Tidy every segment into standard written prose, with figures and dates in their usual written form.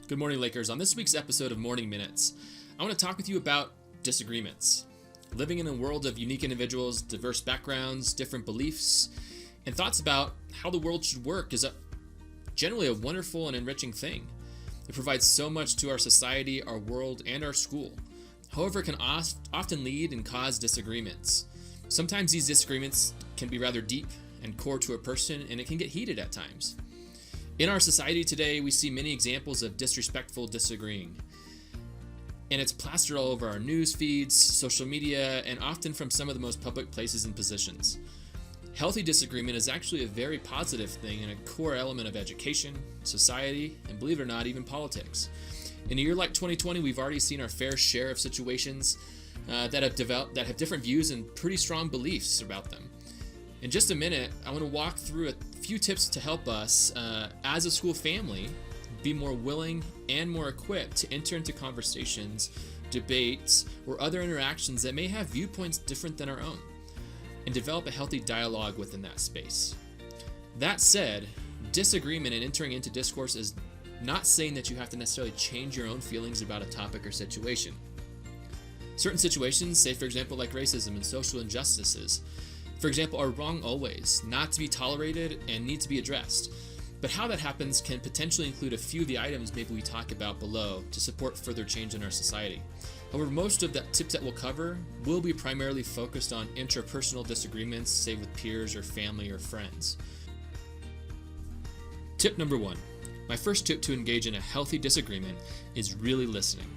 Good morning, Lakers. On this week's episode of Morning Minutes, I want to talk with you about disagreements. Living in a world of unique individuals, diverse backgrounds, different beliefs, and thoughts about how the world should work is generally a wonderful and enriching thing. It provides so much to our society, our world, and our school. However, it can often lead and cause disagreements. Sometimes these disagreements can be rather deep and core to a person, and it can get heated at times. In our society today, we see many examples of disrespectful disagreeing. And it's plastered all over our news feeds, social media, and often from some of the most public places and positions. Healthy disagreement is actually a very positive thing and a core element of education, society, and believe it or not, even politics. In a year like 2020, we've already seen our fair share of situations that have different views and pretty strong beliefs about them. In just a minute, I want to walk through a few tips to help us, as a school family, be more willing and more equipped to enter into conversations, debates, or other interactions that may have viewpoints different than our own, and develop a healthy dialogue within that space. That said, disagreement and entering into discourse is not saying that you have to necessarily change your own feelings about a topic or situation. Certain situations, say for example like racism and social injustices, for example, are wrong always, not to be tolerated, and need to be addressed. But how that happens can potentially include a few of the items maybe we talk about below to support further change in our society. However, most of the tips that we'll cover will be primarily focused on interpersonal disagreements, say with peers or family or friends. Tip number 1. My first tip to engage in a healthy disagreement is really listening.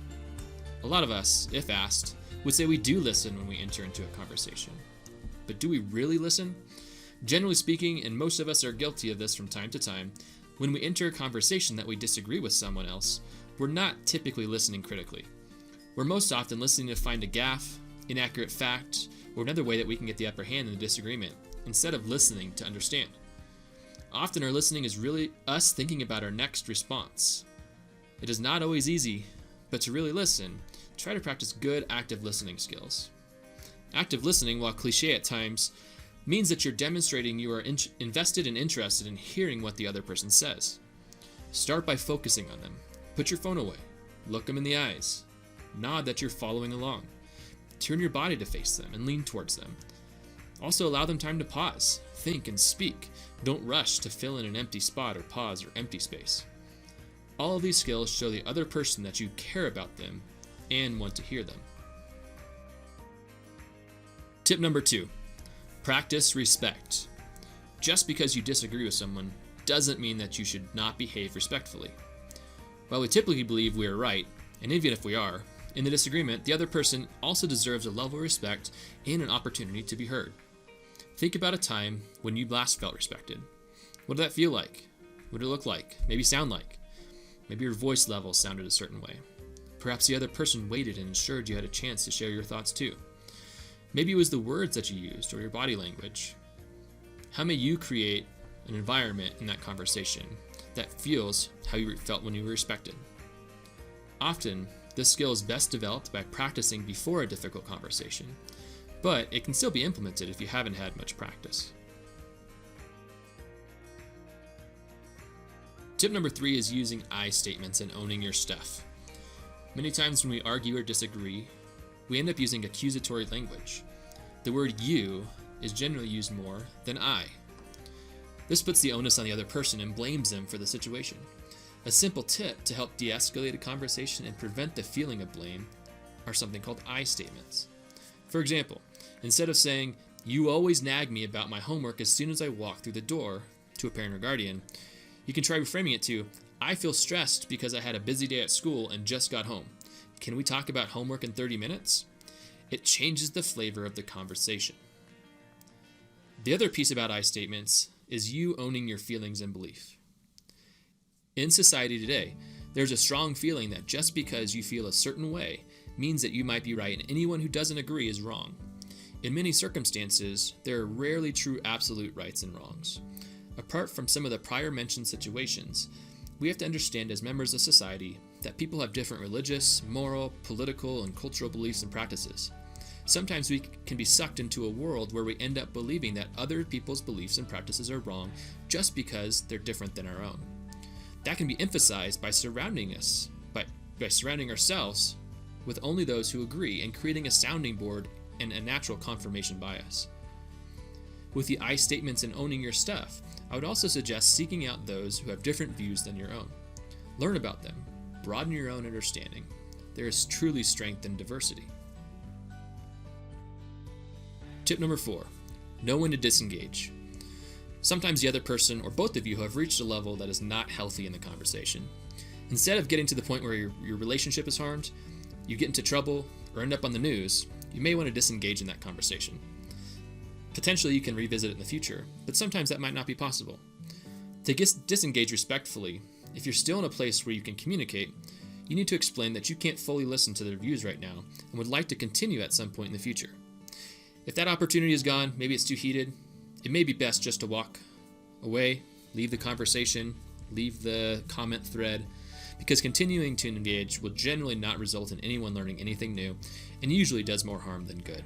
A lot of us, if asked, would say we do listen when we enter into a conversation. But do we really listen? Generally speaking, and most of us are guilty of this from time to time, when we enter a conversation that we disagree with someone else, we're not typically listening critically. We're most often listening to find a gaffe, inaccurate fact, or another way that we can get the upper hand in the disagreement, instead of listening to understand. Often our listening is really us thinking about our next response. It is not always easy, but to really listen, try to practice good active listening skills. Active listening, while cliche at times, means that you're demonstrating you are invested and interested in hearing what the other person says. Start by focusing on them. Put your phone away. Look them in the eyes. Nod that you're following along. Turn your body to face them and lean towards them. Also allow them time to pause, think, and speak. Don't rush to fill in an empty spot or pause or empty space. All of these skills show the other person that you care about them and want to hear them. Tip number 2, practice respect. Just because you disagree with someone doesn't mean that you should not behave respectfully. While we typically believe we are right, and even if we are, in the disagreement, the other person also deserves a level of respect and an opportunity to be heard. Think about a time when you last felt respected. What did that feel like? What did it look like? Maybe sound like? Maybe your voice level sounded a certain way. Perhaps the other person waited and ensured you had a chance to share your thoughts too. Maybe it was the words that you used or your body language. How may you create an environment in that conversation that feels how you felt when you were respected? Often, this skill is best developed by practicing before a difficult conversation, but it can still be implemented if you haven't had much practice. Tip number 3 is using I statements and owning your stuff. Many times when we argue or disagree, we end up using accusatory language. The word you is generally used more than I. This puts the onus on the other person and blames them for the situation. A simple tip to help de-escalate a conversation and prevent the feeling of blame are something called I statements. For example, instead of saying, "You always nag me about my homework as soon as I walk through the door," to a parent or guardian, you can try reframing it to, "I feel stressed because I had a busy day at school and just got home. Can we talk about homework in 30 minutes? It changes the flavor of the conversation. The other piece about I statements is you owning your feelings and belief. In society today, there's a strong feeling that just because you feel a certain way means that you might be right and anyone who doesn't agree is wrong. In many circumstances, there are rarely true absolute rights and wrongs. Apart from some of the prior mentioned situations, we have to understand as members of society that people have different religious, moral, political, and cultural beliefs and practices. Sometimes we can be sucked into a world where we end up believing that other people's beliefs and practices are wrong just because they're different than our own. That can be emphasized by surrounding ourselves with only those who agree and creating a sounding board and a natural confirmation bias. With the I statements and owning your stuff, I would also suggest seeking out those who have different views than your own. Learn about them, broaden your own understanding. There is truly strength in diversity. Tip number 4, know when to disengage. Sometimes the other person or both of you have reached a level that is not healthy in the conversation. Instead of getting to the point where your relationship is harmed, you get into trouble, or end up on the news, you may want to disengage in that conversation. Potentially you can revisit it in the future, but sometimes that might not be possible. To disengage respectfully, if you're still in a place where you can communicate, you need to explain that you can't fully listen to their views right now and would like to continue at some point in the future. If that opportunity is gone, maybe it's too heated, it may be best just to walk away, leave the conversation, leave the comment thread, because continuing to engage will generally not result in anyone learning anything new and usually does more harm than good.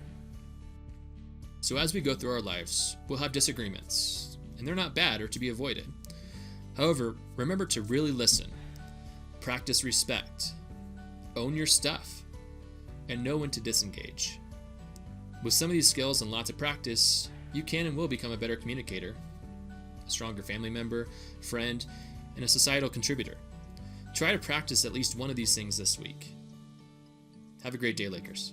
So as we go through our lives, we'll have disagreements, and they're not bad or to be avoided. However, remember to really listen, practice respect, own your stuff, and know when to disengage. With some of these skills and lots of practice, you can and will become a better communicator, a stronger family member, friend, and a societal contributor. Try to practice at least one of these things this week. Have a great day, Lakers.